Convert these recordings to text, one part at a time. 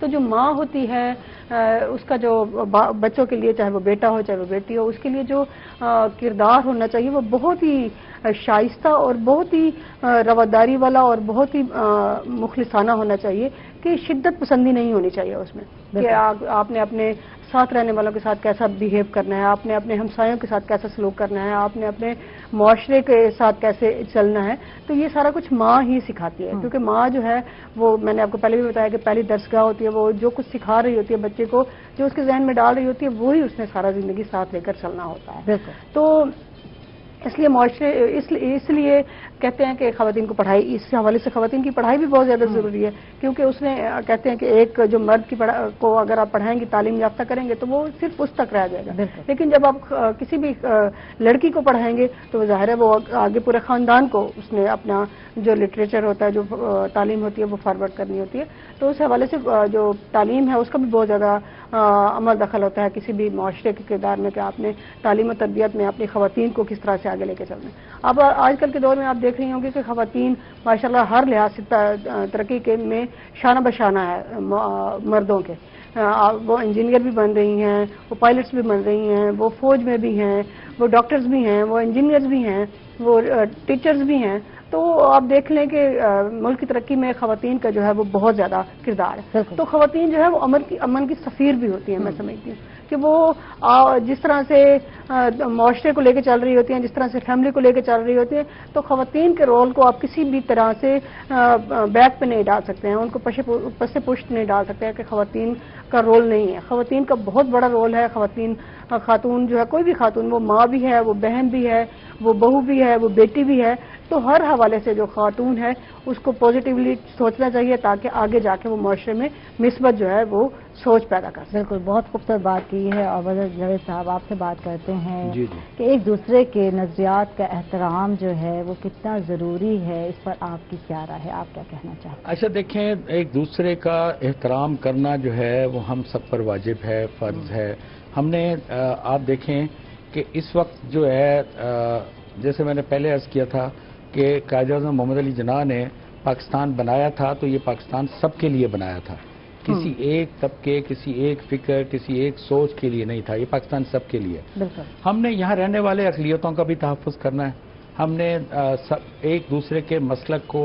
تو جو ماں ہوتی ہے اس کا جو بچوں کے لیے چاہے وہ بیٹا ہو چاہے وہ بیٹی ہو، اس کے لیے جو کردار ہونا چاہیے وہ بہت ہی شائستہ اور بہت ہی رواداری والا اور بہت ہی مخلصانہ ہونا چاہیے، کہ شدت پسندی نہیں ہونی چاہیے اس میں، کہ آپ نے اپنے ساتھ رہنے والوں کے ساتھ کیسا بیہیو کرنا ہے، آپ نے اپنے ہمسایوں کے ساتھ کیسا سلوک کرنا ہے، آپ نے اپنے معاشرے کے ساتھ کیسے چلنا ہے. تو یہ سارا کچھ ماں ہی سکھاتی ہے، کیونکہ ماں جو ہے وہ، میں نے آپ کو پہلے بھی بتایا کہ پہلی درسگاہ ہوتی ہے، وہ جو کچھ سکھا رہی ہوتی ہے بچے کو، جو اس کے ذہن میں ڈال رہی ہوتی ہے، وہی اس نے سارا زندگی ساتھ لے کر چلنا ہوتا ہے. تو اس لیے معاشرے اس لیے کہتے ہیں کہ خواتین کو پڑھائی، اس حوالے سے خواتین کی پڑھائی بھی بہت زیادہ ضروری ہے، کیونکہ اس نے کہتے ہیں کہ ایک جو مرد کو اگر آپ پڑھائیں گے، تعلیم یافتہ کریں گے تو وہ صرف اس تک رہ جائے گا. لیکن جب آپ کسی بھی لڑکی کو پڑھائیں گے تو ظاہر ہے وہ آگے پورے خاندان کو اس نے اپنا جو لٹریچر ہوتا ہے، جو تعلیم ہوتی ہے وہ فارورڈ کرنی ہوتی ہے. تو اس حوالے سے جو تعلیم ہے اس کا بھی بہت زیادہ عمل دخل ہوتا ہے کسی بھی معاشرے کے کردار میں، کہ آپ نے تعلیم و تربیت میں اپنی خواتین کو کس طرح سے آگے لے کے چلنا ہے. اب آج کل کے دور میں آپ دیکھ رہی ہوں گے کہ خواتین ماشاءاللہ ہر لحاظ سے ترقی کے میں شانہ بشانہ ہے مردوں کے. وہ انجینئر بھی بن رہی ہیں، وہ پائلٹس بھی بن رہی ہیں، وہ فوج میں بھی ہیں، وہ ڈاکٹرز بھی ہیں، وہ انجینئرز بھی ہیں، وہ ٹیچرز بھی ہیں. تو آپ دیکھ لیں کہ ملک کی ترقی میں خواتین کا جو ہے وہ بہت زیادہ کردار ہے. تو خواتین جو ہے وہ امن کی سفیر بھی ہوتی ہیں. میں سمجھتی ہوں کہ وہ جس طرح سے معاشرے کو لے کے چل رہی ہوتی ہیں، جس طرح سے فیملی کو لے کے چل رہی ہوتی ہیں، تو خواتین کے رول کو آپ کسی بھی طرح سے بیک پہ نہیں ڈال سکتے ہیں، ان کو پس پشت نہیں ڈال سکتے ہیں کہ خواتین کا رول نہیں ہے. خواتین کا بہت بڑا رول ہے. خاتون جو ہے، کوئی بھی خاتون، وہ ماں بھی ہے، وہ بہن بھی ہے، وہ بہو بھی ہے، وہ بیٹی بھی ہے. تو ہر حوالے سے جو خاتون ہے اس کو پازیٹیولی سوچنا چاہیے تاکہ آگے جا کے وہ معاشرے میں مثبت جو ہے وہ سوچ پیدا کر سکے. بالکل، بہت خوبصورت بات کی ہے. اور جاوید صاحب آپ سے بات کرتے ہیں جی کہ ایک دوسرے کے نظریات کا احترام جو ہے وہ کتنا ضروری ہے، اس پر آپ کی کیا رائے ہے، آپ کیا کہنا چاہتے ہیں؟ اچھا دیکھیں، ایک دوسرے کا احترام کرنا جو ہے وہ ہم سب پر واجب ہے، فرض ہے. ہم نے آپ دیکھیں کہ اس وقت جو ہے، جیسے میں نے پہلے عرض کیا تھا کہ قائد اعظم محمد علی جناح نے پاکستان بنایا تھا تو یہ پاکستان سب کے لیے بنایا تھا، کسی ایک طبقے، کسی ایک فکر، کسی ایک سوچ کے لیے نہیں تھا. یہ پاکستان سب کے لیے. ہم نے یہاں رہنے والے اقلیتوں کا بھی تحفظ کرنا ہے. ہم نے ایک دوسرے کے مسلک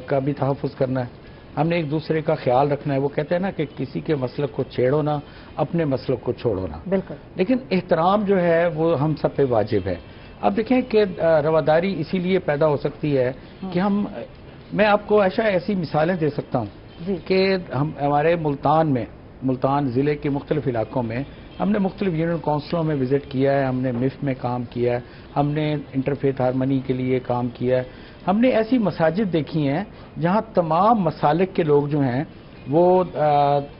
کا بھی تحفظ کرنا ہے. ہم نے ایک دوسرے کا خیال رکھنا ہے. وہ کہتے ہیں نا کہ کسی کے مسلک کو چھیڑو نہ، اپنے مسلک کو چھوڑو نہ. لیکن احترام جو ہے وہ ہم سب پہ واجب ہے. اب دیکھیں کہ رواداری اسی لیے پیدا ہو سکتی ہے کہ میں آپ کو ایسی مثالیں دے سکتا ہوں کہ ہمارے ملتان ضلع کے مختلف علاقوں میں ہم نے مختلف یونین کونسلوں میں وزٹ کیا ہے، ہم نے مف میں کام کیا ہے، ہم نے انٹرفیتھ ہارمنی کے لیے کام کیا ہے. ہم نے ایسی مساجد دیکھی ہیں جہاں تمام مسالک کے لوگ جو ہیں وہ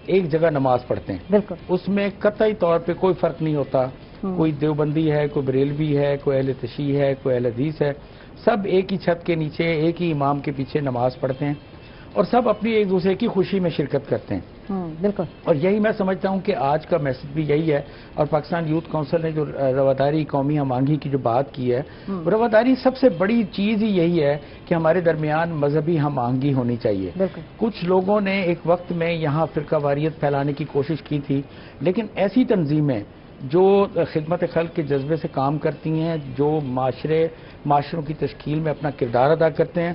ایک جگہ نماز پڑھتے ہیں. اس میں قطعی طور پہ کوئی فرق نہیں ہوتا، کوئی دیوبندی ہے، کوئی بریلوی ہے، کوئی اہل تشیع ہے، کوئی اہل حدیث ہے. سب ایک ہی چھت کے نیچے ایک ہی امام کے پیچھے نماز پڑھتے ہیں اور سب اپنی ایک دوسرے کی خوشی میں شرکت کرتے ہیں. بالکل. اور یہی میں سمجھتا ہوں کہ آج کا میسج بھی یہی ہے. اور پاکستان یوتھ کونسل نے جو رواداری قومی ہم آہنگی کی جو بات کی ہے، رواداری سب سے بڑی چیز ہی یہی ہے کہ ہمارے درمیان مذہبی ہم آہنگی ہونی چاہیے. کچھ لوگوں نے ایک وقت میں یہاں فرقہ واریت پھیلانے کی کوشش کی تھی، لیکن ایسی تنظیمیں جو خدمت خلق کے جذبے سے کام کرتی ہیں، جو معاشروں کی تشکیل میں اپنا کردار ادا کرتے ہیں،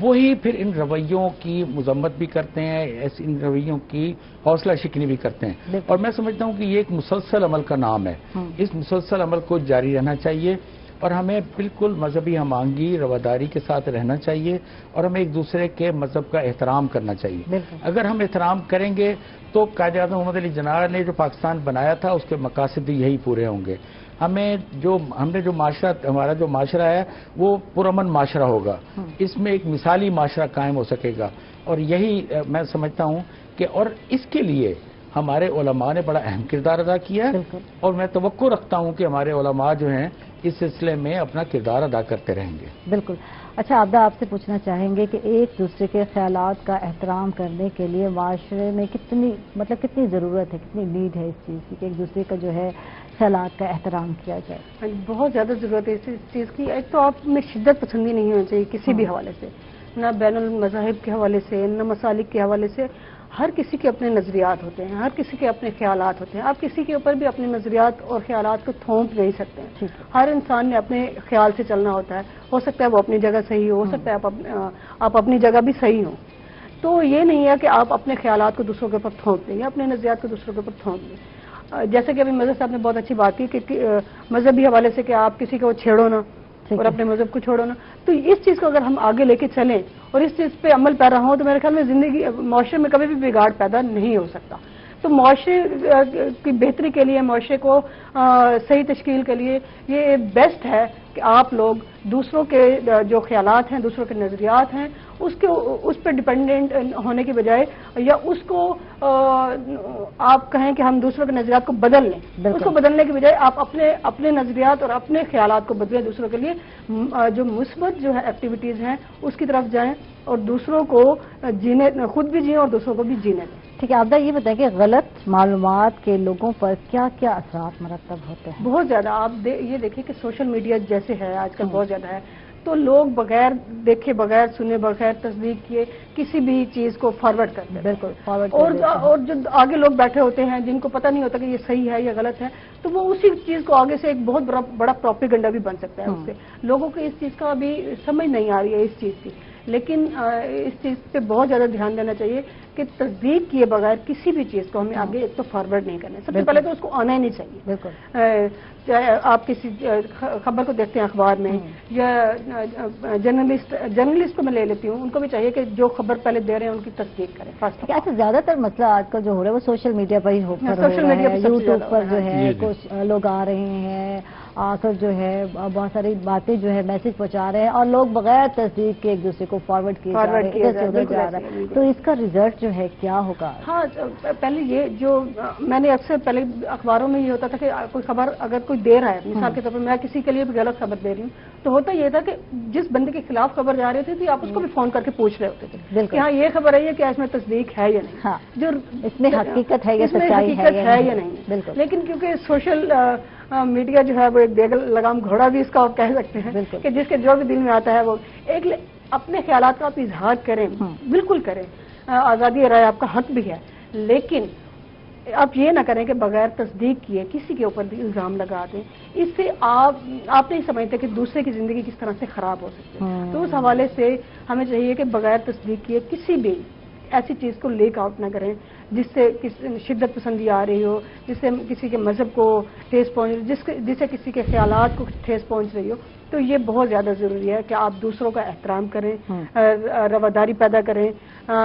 وہی پھر ان رویوں کی مذمت بھی کرتے ہیں، ان رویوں کی حوصلہ شکنی بھی کرتے ہیں. اور میں سمجھتا ہوں کہ یہ ایک مسلسل عمل کا نام ہے. اس مسلسل عمل کو جاری رہنا چاہیے اور ہمیں بالکل مذہبی ہم آہنگی رواداری کے ساتھ رہنا چاہیے اور ہمیں ایک دوسرے کے مذہب کا احترام کرنا چاہیے. اگر ہم احترام کریں گے تو قائد اعظم محمد علی جناح نے جو پاکستان بنایا تھا اس کے مقاصد بھی یہی پورے ہوں گے. ہم نے جو معاشرہ، ہمارا جو معاشرہ ہے وہ پرامن معاشرہ ہوگا. اس میں ایک مثالی معاشرہ قائم ہو سکے گا. اور یہی میں سمجھتا ہوں کہ اور اس کے لیے ہمارے علماء نے بڑا اہم کردار ادا کیا ہے اور میں توقع رکھتا ہوں کہ ہمارے علماء جو ہیں اس سلسلے میں اپنا کردار ادا کرتے رہیں گے. بالکل. اچھا عابدہ، آپ سے پوچھنا چاہیں گے کہ ایک دوسرے کے خیالات کا احترام کرنے کے لیے معاشرے میں کتنی ضرورت ہے، کتنی نیڈ ہے اس چیز کی کہ ایک دوسرے کا جو ہے خیالات کا احترام کیا جائے؟ بہت زیادہ ضرورت ہے اس چیز کی. ایک تو آپ میں شدت پسندی نہیں ہونی چاہیے کسی بھی حوالے سے، نہ بین المذاہب کے حوالے سے، نہ مسالک کے حوالے سے. ہر کسی کے اپنے نظریات ہوتے ہیں، ہر کسی کے اپنے خیالات ہوتے ہیں. آپ کسی کے اوپر بھی اپنے نظریات اور خیالات کو تھوپ نہیں سکتے ہیں. ہر انسان نے اپنے خیال سے چلنا ہوتا ہے. ہو سکتا ہے وہ اپنی جگہ صحیح ہو سکتا ہے آپ اپنی جگہ بھی صحیح ہوں. تو یہ نہیں ہے کہ آپ اپنے خیالات کو دوسروں کے اوپر تھوپ دیں یا اپنے نظریات کو دوسروں کے اوپر تھوپ دیں. جیسے کہ ابھی مذہب صاحب نے بہت اچھی بات کی کہ مذہبی حوالے سے کہ آپ کسی کو چھیڑو نہ اور اپنے مذہب کو چھوڑو نا. تو اس چیز کو اگر ہم آگے لے کے چلیں اور اس چیز پہ عمل پیرا ہوں تو میرے خیال میں زندگی معاشرے میں کبھی بھی بگاڑ پیدا نہیں ہو سکتا. تو معاشرے کی بہتری کے لیے، معاشرے کو صحیح تشکیل کے لیے یہ بیسٹ ہے کہ آپ لوگ دوسروں کے جو خیالات ہیں، دوسروں کے نظریات ہیں، اس پہ ڈپینڈنٹ ہونے کی بجائے یا اس کو آپ کہیں کہ ہم دوسروں کے نظریات کو بدل لیں، اس کو بدلنے کی بجائے آپ اپنے نظریات اور اپنے خیالات کو بدلیں دوسروں کے لیے. جو مثبت جو ہے ایکٹیویٹیز ہیں اس کی طرف جائیں اور دوسروں کو جینے، خود بھی جئیں اور دوسروں کو بھی جینے دیں. ٹھیک ہے. عابدہ یہ بتائیں کہ غلط معلومات کے لوگوں پر کیا کیا اثرات مرتب ہوتے ہیں؟ بہت زیادہ. آپ یہ دیکھیں کہ سوشل میڈیا جیسے ہے آج کل بہت زیادہ ہے، تو لوگ بغیر دیکھے، بغیر سنے، بغیر تصدیق کیے کسی بھی چیز کو فارورڈ کرتے ہیں. بالکل فارورڈ. اور جو آگے لوگ بیٹھے ہوتے ہیں جن کو پتہ نہیں ہوتا کہ یہ صحیح ہے یا غلط ہے، تو وہ اسی چیز کو آگے سے ایک بہت بڑا پروپیگنڈا بھی بن سکتا ہے. اس سے لوگوں کو اس چیز کا ابھی سمجھ نہیں آ رہی ہے اس چیز کی. لیکن اس چیز پہ بہت زیادہ دھیان دینا چاہیے کہ تصدیق کیے بغیر کسی بھی چیز کو ہمیں آگے ایک تو فارورڈ نہیں کرنا. سب سے پہلے تو اس کو آنا ہی نہیں چاہیے. بالکل. آپ کسی خبر کو دیکھتے ہیں اخبار میں یا جرنلسٹ کو میں لے لیتی ہوں، ان کو بھی چاہیے کہ جو خبر پہلے دے رہے ہیں ان کی تصدیق کریں. اچھا، زیادہ تر مسئلہ آج کل جو ہو رہا ہے وہ سوشل میڈیا پر ہی ہو رہا ہے. سوشل میڈیا پر یوٹیوب پر جو ہے کچھ لوگ آ رہے ہیں، آ کر جو ہے بہت ساری باتیں جو ہے میسج پہنچا رہے ہیں اور لوگ بغیر تصدیق کے ایک دوسرے کو فارورڈ کیے جا رہے ہیں، ادھر سے ادھر جا رہا ہے. تو اس کا ریزلٹ جو ہے کیا ہوگا؟ ہاں، پہلے یہ جو میں نے اکثر پہلے اخباروں میں یہ ہوتا تھا کہ کوئی خبر اگر کوئی دے رہا ہے، مثال کے طور پر میں کسی کے لیے بھی غلط خبر دے رہی ہوں، تو ہوتا یہ تھا کہ جس بندے کے خلاف خبر جا رہی تھی آپ اس کو بھی فون کر کے پوچھ رہے ہوتے تھے کہ ہاں یہ خبر ہے کہ اس میں تصدیق ہے یا نہیں، جو اس میں حقیقت ہے یا سچائی ہے یا نہیں. لیکن کیونکہ سوشل میڈیا جو ہے وہ ایک بیگل لگام گھوڑا بھی اس کا آپ کہہ سکتے ہیں کہ جس کے جو بھی دل میں آتا ہے وہ ایک اپنے خیالات کا آپ اظہار کریں، بالکل کریں، آزادی رائے آپ کا حق بھی ہے. لیکن آپ یہ نہ کریں کہ بغیر تصدیق کیے کسی کے اوپر بھی الزام لگا دیں. اس سے آپ نہیں سمجھتے کہ دوسرے کی زندگی کس طرح سے خراب ہو سکتی ہے. تو اس حوالے سے ہمیں چاہیے کہ بغیر تصدیق کیے کسی بھی ایسی چیز کو لیک آؤٹ نہ کریں جس سے شدت پسندی آ رہی ہو، جس سے کسی کے مذہب کو ٹھیس پہنچ، جس سے کسی کے خیالات کو ٹھیس پہنچ رہی ہو. تو یہ بہت زیادہ ضروری ہے کہ آپ دوسروں کا احترام کریں، رواداری پیدا کریں.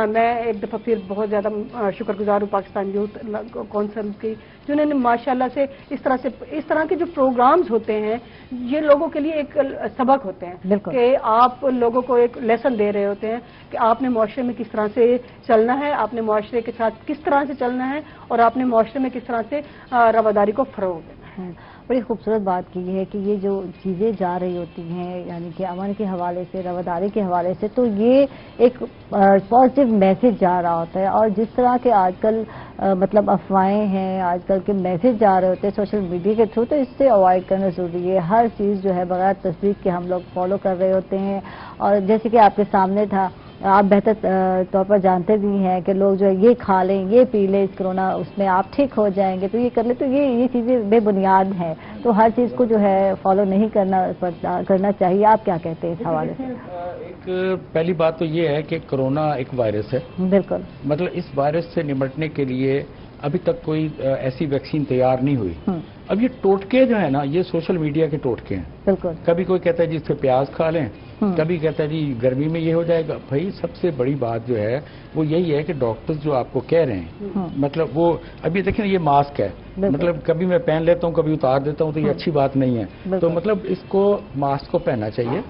میں ایک دفعہ پھر بہت زیادہ شکر گزار ہوں پاکستان یوتھ کونسل کی، جنہوں نے ماشاءاللہ سے اس طرح کے جو پروگرامز ہوتے ہیں یہ لوگوں کے لیے ایک سبق ہوتے ہیں کہ آپ لوگوں کو ایک لیسن دے رہے ہوتے ہیں کہ آپ نے معاشرے میں کس طرح سے چلنا ہے، آپ نے معاشرے کے ساتھ کس طرح سے چلنا ہے اور آپ نے معاشرے میں کس طرح سے رواداری کو فروغ دینا ہے. بڑی خوبصورت بات کی ہے کہ یہ جو چیزیں جا رہی ہوتی ہیں یعنی کہ امن کے حوالے سے، رواداری کے حوالے سے، تو یہ ایک پازیٹیو میسج جا رہا ہوتا ہے. اور جس طرح کے آج کل مطلب افواہیں ہیں، آج کل کے میسج جا رہے ہوتے ہیں سوشل میڈیا کے تھرو، تو اس سے اوائڈ کرنا ضروری ہے. ہر چیز جو ہے بغیر تصدیق کے ہم لوگ فالو کر رہے ہوتے ہیں. اور جیسے کہ آپ کے سامنے تھا، آپ بہتر طور پر جانتے بھی ہیں کہ لوگ جو ہے یہ کھا لیں، یہ پی لیں، اس کرونا اس میں آپ ٹھیک ہو جائیں گے، تو یہ کر لیں. تو یہ چیزیں بے بنیاد ہیں. تو ہر چیز کو جو ہے فالو نہیں کرنا چاہیے. آپ کیا کہتے ہیں اس حوالے سے؟ ایک پہلی بات تو یہ ہے کہ کرونا ایک وائرس ہے. بالکل. مطلب اس وائرس سے نمٹنے کے لیے ابھی تک کوئی ایسی ویکسین تیار نہیں ہوئی. اب یہ ٹوٹکے جو ہے نا، یہ سوشل میڈیا کے ٹوٹکے ہیں. بالکل. کبھی کوئی کہتا ہے جی اس سے پیاز کھا لیں، کبھی کہتا ہے جی گرمی میں یہ ہو جائے گا. بھائی سب سے بڑی بات جو ہے وہ یہی ہے کہ ڈاکٹرز جو آپ کو کہہ رہے ہیں، مطلب وہ ابھی دیکھیں یہ ماسک ہے، مطلب کبھی میں پہن لیتا ہوں، کبھی اتار دیتا ہوں، تو یہ اچھی بات نہیں ہے. تو مطلب اس کو ماسک کو پہننا چاہیے،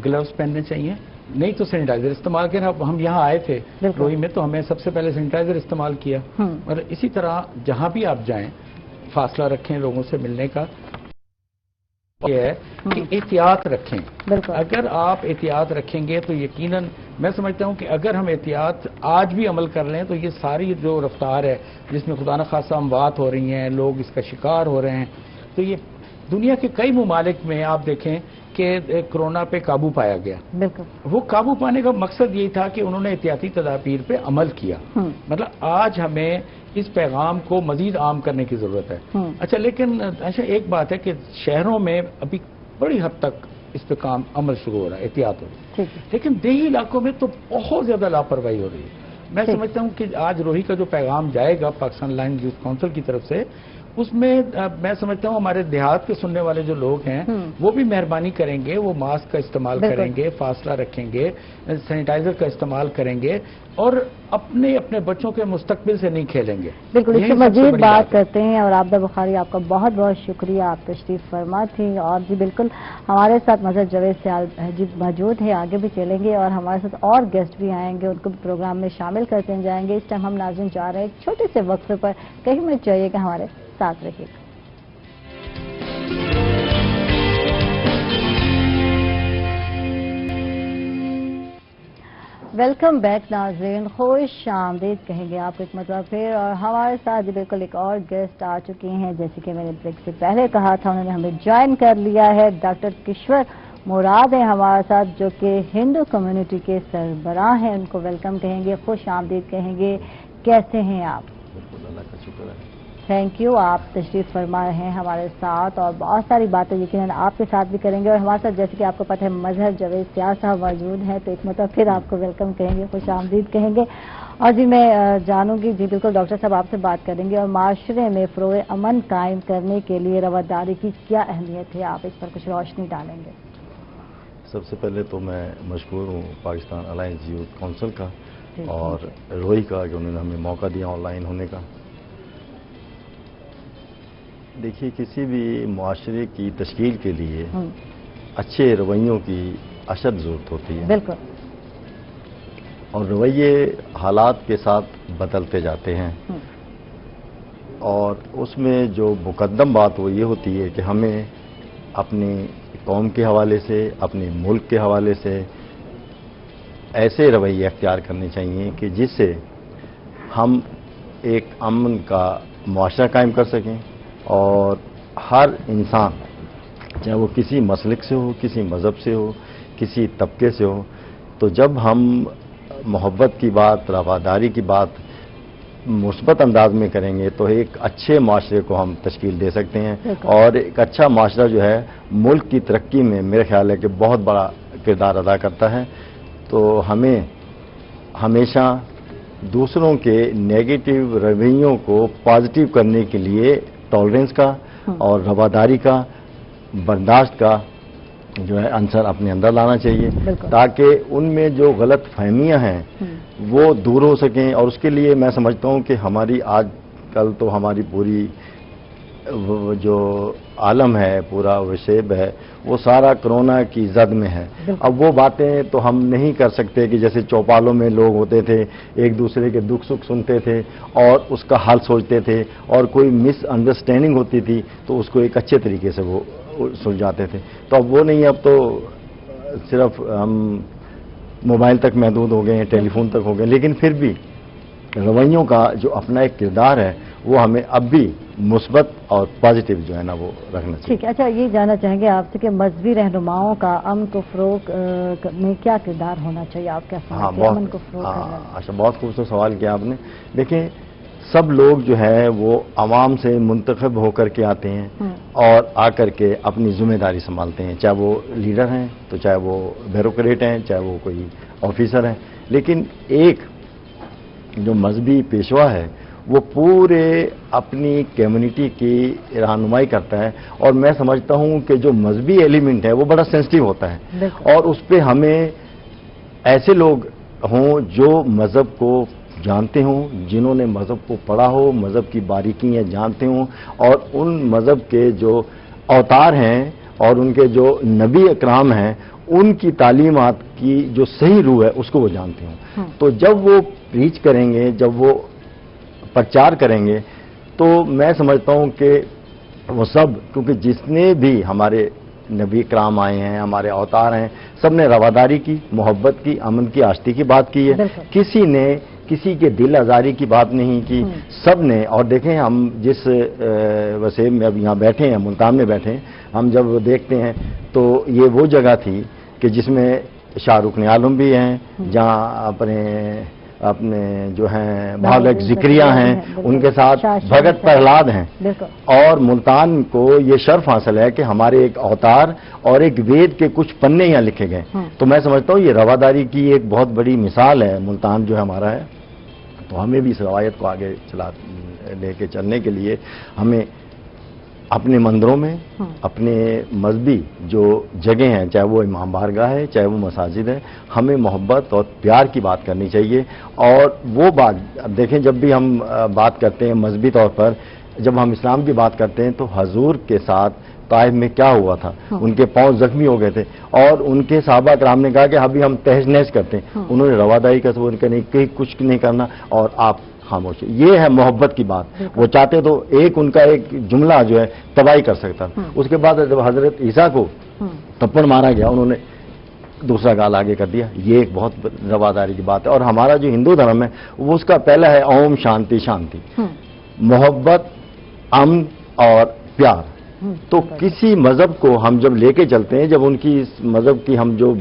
گلوز پہننے چاہیے، نہیں تو سینیٹائزر استعمال کرنا. ہم یہاں آئے تھے روئی میں تو ہمیں سب سے پہلے سینیٹائزر استعمال کیا. اور اسی طرح جہاں بھی آپ جائیں فاصلہ رکھیں لوگوں سے ملنے کا. یہ ہے کہ احتیاط رکھیں. اگر آپ احتیاط رکھیں گے تو یقیناً میں سمجھتا ہوں کہ اگر ہم احتیاط آج بھی عمل کر لیں تو یہ ساری جو رفتار ہے جس میں خدا نخواستہ اموات ہو رہی ہیں، لوگ اس کا شکار ہو رہے ہیں، تو یہ دنیا کے کئی ممالک میں آپ دیکھیں کہ کورونا پہ قابو پایا گیا. وہ قابو پانے کا مقصد یہی تھا کہ انہوں نے احتیاطی تدابیر پہ عمل کیا. مطلب آج ہمیں اس پیغام کو مزید عام کرنے کی ضرورت ہے. اچھا لیکن ایسا ایک بات ہے کہ شہروں میں ابھی بڑی حد تک اس پہ کام عمل شروع ہو رہا ہے، احتیاط ہو رہی ہے، لیکن دیہی علاقوں میں تو بہت زیادہ لاپرواہی ہو رہی ہے. میں سمجھتا ہوں کہ آج روہی کا جو پیغام جائے گا پاکستان لائنز یوتھ کونسل کی طرف سے، اس میں میں سمجھتا ہوں ہمارے دیہات کے سننے والے جو لوگ ہیں وہ بھی مہربانی کریں گے، وہ ماسک کا استعمال کریں گے، فاصلہ رکھیں گے، سینیٹائزر کا استعمال کریں گے اور اپنے بچوں کے مستقبل سے نہیں کھیلیں گے. بالکل اس سے مزید بات کرتے ہیں. اور عابدہ بخاری آپ کا بہت بہت شکریہ، آپ تشریف فرما تھی. اور جی بالکل ہمارے ساتھ مظہر جاوید سیال جی موجود ہیں، آگے بھی چلیں گے اور ہمارے ساتھ اور گیسٹ بھی آئیں گے، ان کو بھی پروگرام میں شامل کرتے جائیں گے. اس ٹائم ہم ناظرین جا رہے ہیں ایک چھوٹے سے وقفے پر، کہیں منٹ چاہیے کہ ہمارے ساتھ رہیے گا. ویلکم بیک ناظرین، خوش آمدید کہیں گے آپ ایک مرتبہ پھر. اور ہمارے ساتھ بالکل ایک اور گیسٹ آ چکے ہیں، جیسے کہ میں نے بریک سے پہلے کہا تھا، انہوں نے ہمیں جوائن کر لیا ہے. ڈاکٹر کشور مراد ہیں ہمارے ساتھ، جو کہ ہندو کمیونٹی کے سربراہ ہیں. ان کو ویلکم کہیں گے، خوش آمدید کہیں گے. کیسے ہیں آپ؟ بالکل اللہ کا شکر ہے. تھینک یو، آپ تشریف فرما رہے ہیں ہمارے ساتھ اور بہت ساری باتیں یقیناً آپ کے ساتھ بھی کریں گے. اور ہمارے ساتھ جیسے کہ آپ کو پتہ ہے مظہر جاوید سیال صاحب موجود ہیں، تو ایک مرتبہ پھر آپ کو ویلکم کہیں گے، خوش آمدید کہیں گے. اور جی میں جانوں گی، جی بالکل ڈاکٹر صاحب آپ سے بات کریں گے. اور معاشرے میں فروغ امن قائم کرنے کے لیے رواداری کی کیا اہمیت ہے، آپ اس پر کچھ روشنی ڈالیں گے؟ سب سے پہلے تو میں مشکور ہوں پاکستان الائنس یوتھ کونسل کا اور روہی کا کہ انہوں نے ہمیں موقع دیا آن لائن ہونے کا. دیکھیے کسی بھی معاشرے کی تشکیل کے لیے اچھے رویوں کی اشد ضرورت ہوتی ہے. بالکل. اور رویے حالات کے ساتھ بدلتے جاتے ہیں اور اس میں جو مقدم بات وہ یہ ہوتی ہے کہ ہمیں اپنی قوم کے حوالے سے، اپنے ملک کے حوالے سے ایسے رویے اختیار کرنے چاہیے کہ جس سے ہم ایک امن کا معاشرہ قائم کر سکیں اور ہر انسان چاہے وہ کسی مسلک سے ہو، کسی مذہب سے ہو، کسی طبقے سے ہو، تو جب ہم محبت کی بات، رواداری کی بات مثبت انداز میں کریں گے تو ایک اچھے معاشرے کو ہم تشکیل دے سکتے ہیں. اور ایک اچھا معاشرہ جو ہے ملک کی ترقی میں میرے خیال ہے کہ بہت بڑا کردار ادا کرتا ہے. تو ہمیں ہمیشہ دوسروں کے نیگیٹو رویوں کو پازیٹیو کرنے کے لیے ٹالرنس کا اور رواداری کا، برداشت کا جو ہے عنصر اپنے اندر لانا چاہیے تاکہ ان میں جو غلط فہمیاں ہیں وہ دور ہو سکیں. اور اس کے لیے میں سمجھتا ہوں کہ ہماری آج کل تو ہماری پوری جو عالم ہے، پورا وشیب ہے، وہ سارا کرونا کی زد میں ہے. اب وہ باتیں تو ہم نہیں کر سکتے کہ جیسے چوپالوں میں لوگ ہوتے تھے، ایک دوسرے کے دکھ سکھ سنتے تھے اور اس کا حل سوچتے تھے، اور کوئی مس انڈرسٹینڈنگ ہوتی تھی تو اس کو ایک اچھے طریقے سے وہ سلجھاتے تھے. تو اب وہ نہیں، اب تو صرف ہم موبائل تک محدود ہو گئے ہیں، ٹیلی فون تک ہو گئے. لیکن پھر بھی رویوں کا جو اپنا ایک کردار ہے وہ ہمیں اب بھی مثبت اور پازیٹیو جو ہے نا وہ رکھنا چاہیے. ٹھیک ہے. اچھا یہ جاننا چاہیں گے آپ سے کہ مذہبی رہنماؤں کا امن کو فروغ میں کیا کردار ہونا چاہیے، آپ کیا سمجھتے ہیں امن کو فروغ کرنے میں؟ اچھا بہت خوبصورت سوال کیا آپ نے. دیکھیں سب لوگ جو ہے وہ عوام سے منتخب ہو کر کے آتے ہیں اور آ کر کے اپنی ذمہ داری سنبھالتے ہیں، چاہے وہ لیڈر ہیں، تو چاہے وہ بیوروکریٹ ہیں، چاہے وہ کوئی آفیسر ہیں. لیکن ایک جو مذہبی پیشوا ہے وہ پورے اپنی کمیونٹی کی رہنمائی کرتا ہے. اور میں سمجھتا ہوں کہ جو مذہبی ایلیمنٹ ہے وہ بڑا سینسٹیو ہوتا ہے اور اس پہ ہمیں ایسے لوگ ہوں جو مذہب کو جانتے ہوں، جنہوں نے مذہب کو پڑھا ہو، مذہب کی باریکیاں جانتے ہوں اور ان مذہب کے جو اوتار ہیں اور ان کے جو نبی اکرام ہیں ان کی تعلیمات کی جو صحیح روح ہے اس کو وہ جانتے ہوں. تو جب وہ پریچ کریں گے، جب وہ پرچار کریں گے، تو میں سمجھتا ہوں کہ وہ سب، کیونکہ جتنے بھی ہمارے نبی کرام آئے ہیں، ہمارے اوتار ہیں، سب نے رواداری کی، محبت کی، امن کی، آشتی کی بات کی ہے. کسی نے کسی کے دل آزاری کی بات نہیں کی، سب نے. اور دیکھیں ہم جس وسیم میں اب یہاں بیٹھے ہیں، ملتان میں بیٹھے ہیں، ہم جب دیکھتے ہیں تو یہ وہ جگہ تھی کہ جس میں شاہ رکن عالم بھی ہیں، جہاں اپنے جو ہیں بھاولک ذکریہ ہیں، ان کے ساتھ بھگت پرہلاد ہیں. اور ملتان کو یہ شرف حاصل ہے کہ ہمارے ایک اوتار اور ایک وید کے کچھ پنے یہاں لکھے گئے. تو میں سمجھتا ہوں یہ رواداری کی ایک بہت بڑی مثال ہے ملتان جو ہمارا ہے. تو ہمیں بھی اس روایت کو آگے لے کے چلنے کے لیے ہمیں اپنے مندروں میں، اپنے مذہبی جو جگہ ہیں، چاہے وہ امام بارگاہ ہے، چاہے وہ مساجد ہے، ہمیں محبت اور پیار کی بات کرنی چاہیے. اور وہ بات دیکھیں، جب بھی ہم بات کرتے ہیں مذہبی طور پر، جب ہم اسلام کی بات کرتے ہیں تو حضور کے ساتھ طائف میں کیا ہوا تھا؟ ان کے پاؤں زخمی ہو گئے تھے اور ان کے صحابہ کرام نے کہا کہ ابھی ہم تہز نہز کرتے ہیں. انہوں نے رواداری کا ثبوت کہ کچھ نہیں کرنا اور آپ خاموش. یہ ہے محبت کی بات. وہ چاہتے تو ان کا ایک جملہ جو ہے تباہی کر سکتا. اس کے بعد جب حضرت عیسیٰ کو تپڑ مارا گیا، انہوں نے دوسرا گال آگے کر دیا. یہ ایک بہت رواداری کی بات ہے. اور ہمارا جو ہندو دھرم ہے وہ اس کا پہلا ہے اوم شانتی شانتی، محبت، امن اور پیار. تو کسی مذہب کو ہم جب لے کے چلتے ہیں، جب ان کی اس مذہب کی ہم جو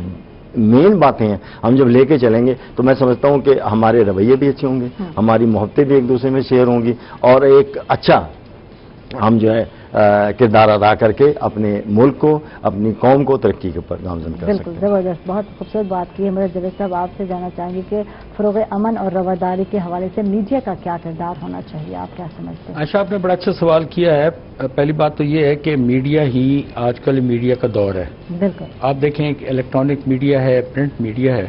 مین باتیں ہیں ہم جب لے کے چلیں گے تو میں سمجھتا ہوں کہ ہمارے رویے بھی اچھے ہوں گے، ہماری محبتیں بھی ایک دوسرے میں شیئر ہوں گی، اور ایک اچھا ہم جو ہے کردار ادا کر کے اپنے ملک کو، اپنی قوم کو ترقی کے اوپر گامزن کر سکتے ہیں. بالکل زبردست، بہت خوبصورت بات کی ہے. میرے جاوید صاحب آپ سے جاننا چاہیں گے کہ فروغ امن اور رواداری کے حوالے سے میڈیا کا کیا کردار ہونا چاہیے، آپ کیا سمجھتے ہیں؟ عائشہ، آپ نے بڑا اچھا سوال کیا ہے. پہلی بات تو یہ ہے کہ میڈیا ہی آج کل میڈیا کا دور ہے. بالکل. آپ دیکھیں کہ الیکٹرانک میڈیا ہے، پرنٹ میڈیا ہے،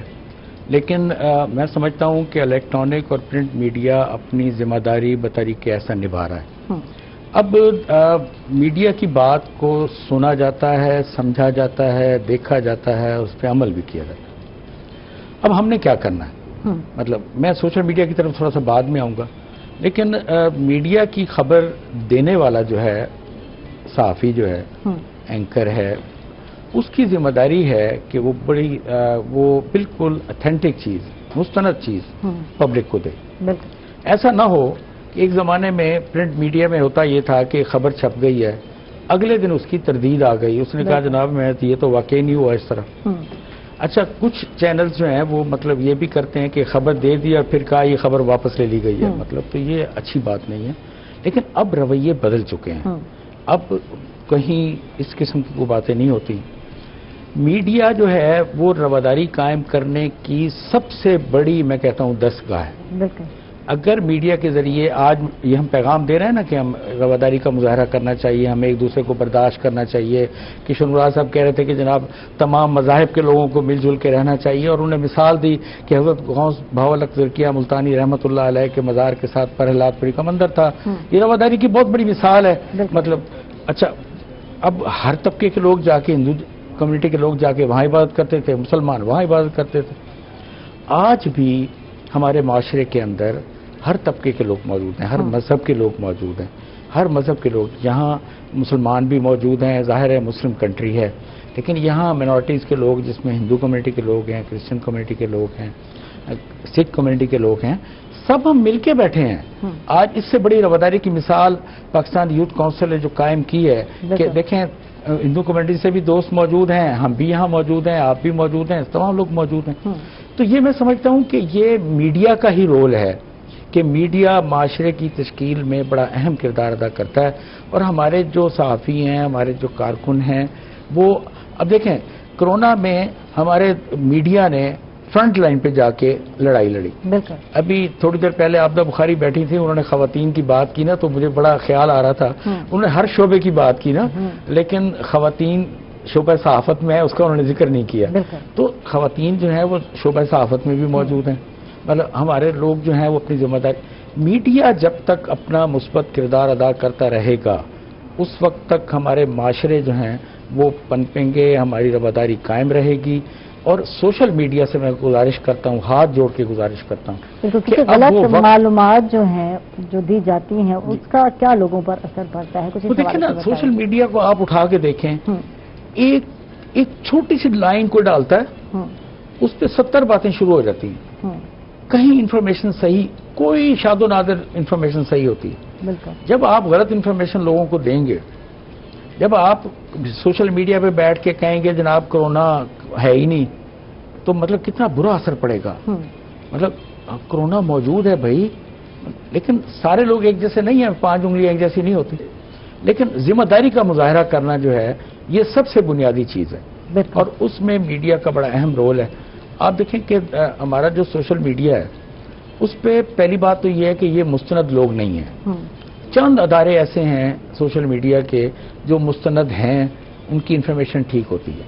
لیکن میں سمجھتا ہوں کہ الیکٹرانک اور پرنٹ میڈیا اپنی ذمہ داری بطریقہ ایسا نبھا رہا ہے. اب میڈیا کی بات کو سنا جاتا ہے، سمجھا جاتا ہے، دیکھا جاتا ہے، اس پہ عمل بھی کیا جاتا ہے. اب ہم نے کیا کرنا ہے؟ مطلب میں سوشل میڈیا کی طرف تھوڑا سا بعد میں آؤں گا، لیکن میڈیا کی خبر دینے والا جو ہے، صحافی جو ہے، اینکر ہے، اس کی ذمہ داری ہے کہ وہ وہ بالکل اتھینٹک چیز، مستند چیز پبلک کو دے. ایسا نہ ہو کہ ایک زمانے میں پرنٹ میڈیا میں ہوتا یہ تھا کہ خبر چھپ گئی ہے، اگلے دن اس کی تردید آ گئی، اس نے کہا جناب میں یہ تو واقعی نہیں ہوا اس طرح. اچھا، کچھ چینلز جو ہیں وہ مطلب یہ بھی کرتے ہیں کہ خبر دے دی اور پھر کہا یہ خبر واپس لے لی گئی ہے. مطلب تو یہ اچھی بات نہیں ہے. لیکن اب رویے بدل چکے ہیں. اب کہیں اس قسم کی کوئی باتیں نہیں ہوتی. میڈیا جو ہے وہ رواداری قائم کرنے کی سب سے بڑی میں کہتا ہوں دستگاہ ہے. اگر میڈیا کے ذریعے آج یہ ہم پیغام دے رہے ہیں نا کہ ہم رواداری کا مظاہرہ کرنا چاہیے، ہمیں ایک دوسرے کو برداشت کرنا چاہیے. کشن مراد صاحب کہہ رہے تھے کہ جناب تمام مذاہب کے لوگوں کو مل جل کے رہنا چاہیے، اور انہوں نے مثال دی کہ حضرت غوث بھاولک ذکریہ ملتانی رحمۃ اللہ علیہ کے مزار کے ساتھ پرہلاد پوری کا مندر تھا. یہ رواداری کی بہت بڑی مثال ہے. مطلب اچھا، اب ہر طبقے کے لوگ جا کے، ہندو کمیونٹی کے لوگ جا کے وہاں عبادت کرتے تھے، مسلمان وہاں عبادت کرتے تھے. آج بھی ہمارے معاشرے کے اندر ہر طبقے کے لوگ موجود ہیں، ہر مذہب کے لوگ موجود ہیں، ہر مذہب کے لوگ. یہاں مسلمان بھی موجود ہیں، ظاہر ہے مسلم کنٹری ہے، لیکن یہاں مینورٹیز کے لوگ جس میں ہندو کمیونٹی کے لوگ ہیں، کرسچن کمیونٹی کے لوگ ہیں، سکھ کمیونٹی کے لوگ ہیں، سب ہم مل کے بیٹھے ہیں. آج اس سے بڑی رواداری کی مثال پاکستان یوتھ کونسل نے جو قائم کی ہے کہ دیکھیں ہندو کمیونٹی سے بھی دوست موجود ہیں، ہم بھی یہاں موجود ہیں، آپ بھی موجود ہیں، تمام لوگ موجود ہیں. تو یہ میں سمجھتا ہوں کہ یہ میڈیا کا ہی رول ہے کہ میڈیا معاشرے کی تشکیل میں بڑا اہم کردار ادا کرتا ہے. اور ہمارے جو صحافی ہیں، ہمارے جو کارکن ہیں، وہ اب دیکھیں کرونا میں ہمارے میڈیا نے فرنٹ لائن پہ جا کے لڑائی لڑی. ابھی تھوڑی دیر پہلے عابدہ بخاری بیٹھی تھی، انہوں نے خواتین کی بات کی نا، تو مجھے بڑا خیال آ رہا تھا. انہوں نے ہر شعبے کی بات کی نا، لیکن خواتین شعبہ صحافت میں ہے اس کا انہوں نے ذکر نہیں کیا. تو خواتین جو ہیں وہ شعبہ صحافت میں بھی موجود ہیں. مطلب ہمارے لوگ جو ہیں وہ اپنی ذمہ داری. میڈیا جب تک اپنا مثبت کردار ادا کرتا رہے گا اس وقت تک ہمارے معاشرے جو ہیں وہ پنپیں گے، ہماری رواداری قائم رہے گی. اور سوشل میڈیا سے میں گزارش کرتا ہوں، ہاتھ جوڑ کے گزارش کرتا ہوں کہ غلط معلومات جو ہیں جو دی جاتی ہیں اس کا کیا لوگوں پر اثر پڑتا ہے. کچھ دیکھیں نا، سوشل میڈیا کو آپ اٹھا کے دیکھیں، ایک چھوٹی سی لائن کو ڈالتا ہے، اس پہ 70 باتیں شروع ہو جاتی ہیں. کہیں انفارمیشن صحیح، کوئی شاد و نادر انفارمیشن صحیح ہوتی ہے. بالکل. جب آپ غلط انفارمیشن لوگوں کو دیں گے، جب آپ سوشل میڈیا پہ بیٹھ کے کہیں گے جناب کرونا ہے ہی نہیں، تو مطلب کتنا برا اثر پڑے گا. مطلب کرونا موجود ہے بھائی، لیکن سارے لوگ ایک جیسے نہیں ہیں، 5 انگلیاں ایک جیسی نہیں ہوتی. لیکن ذمہ داری کا مظاہرہ کرنا جو ہے یہ سب سے بنیادی چیز ہے، اور اس میں میڈیا کا بڑا اہم رول ہے. آپ دیکھیں کہ ہمارا جو سوشل میڈیا ہے اس پہ پہلی بات تو یہ ہے کہ یہ مستند لوگ نہیں ہیں. چند ادارے ایسے ہیں سوشل میڈیا کے جو مستند ہیں، ان کی انفارمیشن ٹھیک ہوتی ہے.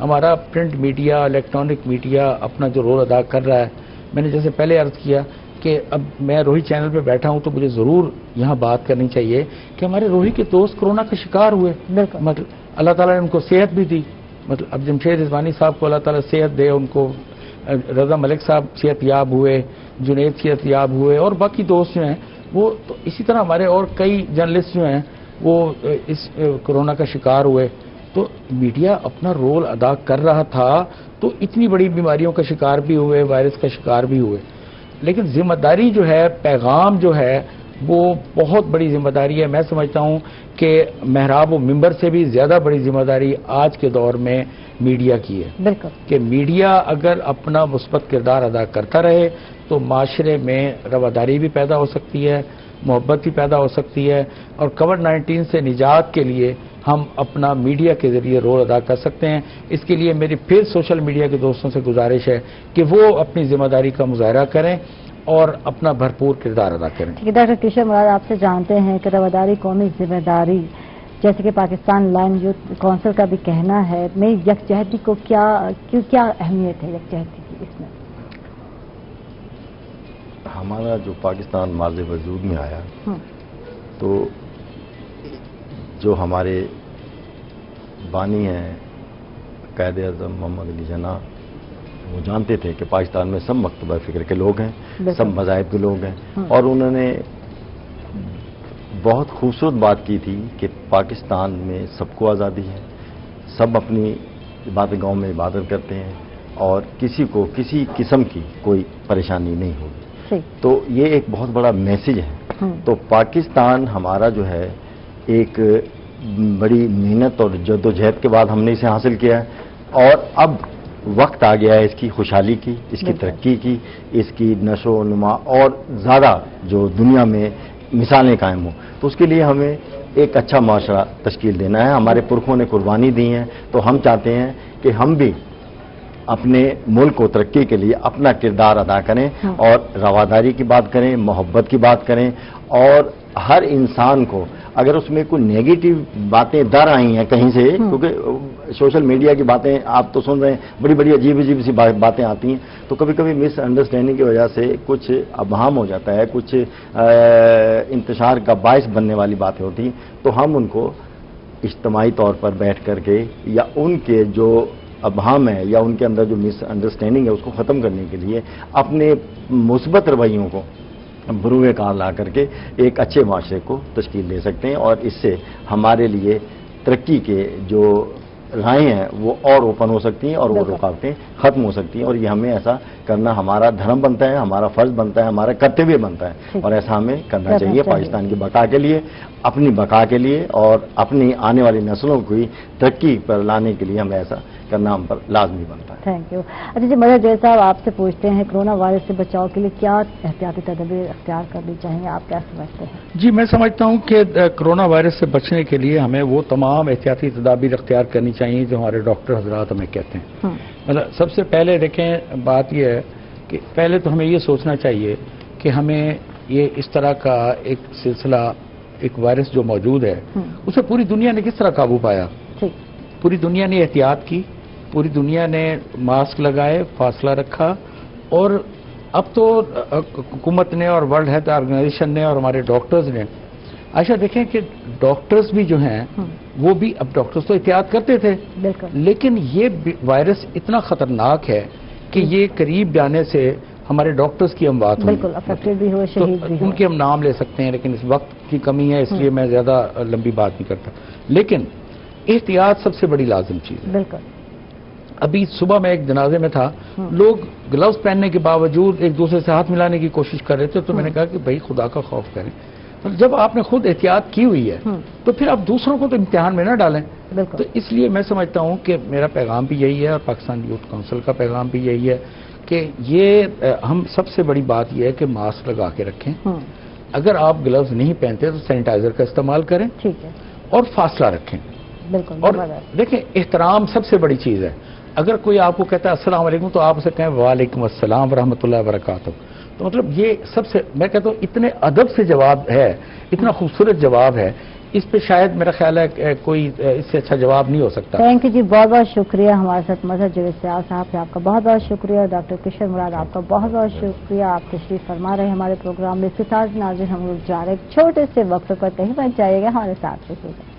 ہمارا پرنٹ میڈیا، الیکٹرانک میڈیا اپنا جو رول ادا کر رہا ہے. میں نے جیسے پہلے عرض کیا کہ اب میں روہی چینل پہ بیٹھا ہوں تو مجھے ضرور یہاں بات کرنی چاہیے کہ ہمارے روہی کے دوست کورونا کا شکار ہوئے. مطلب اللہ تعالیٰ نے ان کو صحت بھی دی. مطلب اب جمشید رضوانی صاحب کو اللہ تعالیٰ صحت دے، ان کو رضا ملک صاحب صحت یاب ہوئے، جنید صحت یاب ہوئے، اور باقی دوست جو ہیں وہ تو اسی طرح ہمارے اور کئی جرنلسٹ جو ہیں وہ اس کورونا کا شکار ہوئے. تو میڈیا اپنا رول ادا کر رہا تھا تو اتنی بڑی بیماریوں کا شکار بھی ہوئے، وائرس کا شکار بھی ہوئے. لیکن ذمہ داری جو ہے، پیغام جو ہے وہ بہت بڑی ذمہ داری ہے. میں سمجھتا ہوں کہ محراب و ممبر سے بھی زیادہ بڑی ذمہ داری آج کے دور میں میڈیا کی ہے. بالکل. کہ میڈیا اگر اپنا مثبت کردار ادا کرتا رہے تو معاشرے میں رواداری بھی پیدا ہو سکتی ہے، محبت بھی پیدا ہو سکتی ہے، اور کووڈ-19 سے نجات کے لیے ہم اپنا میڈیا کے ذریعے رول ادا کر سکتے ہیں. اس کے لیے میری پھر سوشل میڈیا کے دوستوں سے گزارش ہے کہ وہ اپنی ذمہ داری کا مظاہرہ کریں اور اپنا بھرپور کردار ادا کریں. ٹھیک ہے ڈاکٹر کشور مراد، آپ سے جانتے ہیں کہ رواداری قومی ذمہ داری جیسے کہ پاکستان لائن یوتھ کونسل کا بھی کہنا ہے، میں یکجہتی کو کیا اہمیت ہے یکجہتی کی اس میں؟ ہمارا جو پاکستان ماضی وجود میں آیا تو جو ہمارے بانی ہیں قائد اعظم محمد علی جناح، وہ جانتے تھے کہ پاکستان میں سب مکتبہ فکر کے لوگ ہیں، سب مذاہب کے لوگ ہیں، اور انہوں نے بہت خوبصورت بات کی تھی کہ پاکستان میں سب کو آزادی ہے، سب اپنی عبادت گاہوں میں عبادت کرتے ہیں اور کسی کو کسی قسم کی کوئی پریشانی نہیں ہوگی. تو یہ ایک بہت بڑا میسج ہے. تو پاکستان ہمارا جو ہے ایک بڑی محنت اور جدوجہد کے بعد ہم نے اسے حاصل کیا ہے، اور اب وقت آ گیا ہے اس کی خوشحالی کی، اس کی ترقی کی، اس کی نشو و نما اور زیادہ جو دنیا میں مثالیں قائم ہوں. تو اس کے لیے ہمیں ایک اچھا معاشرہ تشکیل دینا ہے. ہمارے پرکھوں نے قربانی دی ہیں تو ہم چاہتے ہیں کہ ہم بھی اپنے ملک کو ترقی کے لیے اپنا کردار ادا کریں اور رواداری کی بات کریں، محبت کی بات کریں، اور ہر انسان کو اگر اس میں کوئی نیگیٹو باتیں در آئی ہیں کہیں سے، کیونکہ سوشل میڈیا کی باتیں آپ تو سن رہے ہیں، بڑی بڑی عجیب عجیب سی باتیں آتی ہیں، تو کبھی کبھی مس انڈرسٹینڈنگ کی وجہ سے کچھ ابہام ہو جاتا ہے، کچھ انتشار کا باعث بننے والی باتیں ہوتی ہیں. تو ہم ان کو اجتماعی طور پر بیٹھ کر کے یا ان کے جو ابہام ہے یا ان کے اندر جو مس انڈرسٹینڈنگ ہے اس کو ختم کرنے کے لیے اپنے مثبت رویوں کو بروئے کار لا کر کے ایک اچھے معاشرے کو تشکیل دے سکتے ہیں، اور اس سے ہمارے لیے ترقی کے جو راہیں ہیں وہ اور اوپن ہو سکتی ہیں اور وہ رکاوٹیں ختم ہو سکتی ہیں. اور یہ ہمیں ایسا کرنا ہمارا دھرم بنتا ہے، ہمارا فرض بنتا ہے، ہمارا کرتویہ بنتا ہے، اور ایسا ہمیں کرنا چاہیے پاکستان کی بقا کے لیے، اپنی بقا کے لیے، اور اپنی آنے والی نسلوں کی ترقی پر لانے کے لیے ہمیں ایسا کرنا ہم پر لازمی بنتا ہے. Thank you. اچھا جی، مدر جیل صاحب آپ سے پوچھتے ہیں کرونا وائرس سے بچاؤ کے لیے کیا احتیاطی تدابیر اختیار کرنی چاہیے، آپ کیا سمجھتے ہیں؟ جی میں سمجھتا ہوں کہ کرونا وائرس سے بچنے کے لیے ہمیں وہ تمام احتیاطی تدابیر اختیار کرنی چاہیے جو ہمارے ڈاکٹر حضرات ہمیں کہتے ہیں. مطلب سب سے پہلے دیکھیں بات یہ ہے کہ پہلے تو ہمیں یہ سوچنا چاہیے کہ ہمیں یہ اس طرح کا ایک سلسلہ، ایک وائرس جو موجود ہے اسے پوری دنیا نے کس طرح قابو پایا. پوری دنیا نے احتیاط کی، پوری دنیا نے ماسک لگائے، فاصلہ رکھا، اور اب تو حکومت نے اور ورلڈ ہیلتھ آرگنائزیشن نے اور ہمارے ڈاکٹرز نے، عائشہ دیکھیں کہ ڈاکٹرز بھی جو ہیں وہ بھی، اب ڈاکٹرز تو احتیاط کرتے تھے لیکن یہ وائرس اتنا خطرناک ہے کہ یہ قریب جانے سے ہمارے ڈاکٹرز کی ہم بات ہوئی، بالکل افیکٹڈ بھی ہوئے، شہید بھی ہوئے، ان کے ہم نام لے سکتے ہیں لیکن اس وقت کی کمی ہے اس لیے میں زیادہ لمبی بات نہیں کرتا. لیکن احتیاط سب سے بڑی لازم چیز ہے. بالکل. ابھی صبح میں ایک جنازے میں تھا، لوگ گلوز پہننے کے باوجود ایک دوسرے سے ہاتھ ملانے کی کوشش کر رہے تھے، تو میں نے کہا کہ بھائی خدا کا خوف کریں، جب آپ نے خود احتیاط کی ہوئی ہے تو پھر آپ دوسروں کو تو امتحان میں نہ ڈالیں۔ تو اس لیے میں سمجھتا ہوں کہ میرا پیغام بھی یہی ہے اور پاکستان یوتھ کونسل کا پیغام بھی یہی ہے کہ یہ ہم سب سے بڑی بات یہ ہے کہ ماسک لگا کے رکھیں، اگر آپ گلوز نہیں پہنتے تو سینیٹائزر کا استعمال کریں اور فاصلہ رکھیں۔ اور دیکھیں احترام سب سے بڑی چیز ہے، اگر کوئی آپ کو کہتا ہے السلام علیکم تو آپ اسے کہیں وعلیکم السلام ورحمۃ اللہ وبرکاتہ، تو مطلب یہ سب سے، میں کہتا ہوں اتنے ادب سے جواب ہے، اتنا خوبصورت جواب ہے، اس پہ شاید میرا خیال ہے کوئی اس سے اچھا جواب نہیں ہو سکتا۔ تھینک یو جی، بہت بہت شکریہ ہمارے ساتھ مظہر جاوید سیال صاحب سے، آپ کا بہت بہت شکریہ۔ ڈاکٹر کشور مراد آپ کا بہت بہت شکریہ، آپ تشریف فرما رہے ہیں ہمارے پروگرام میں۔ اس کے ساتھ ناظرین ہم لوگ جا رہے ہیں چھوٹے سے وقفے پر، کہیں مت جائیے گا، ہمارے ساتھ رہیے گا۔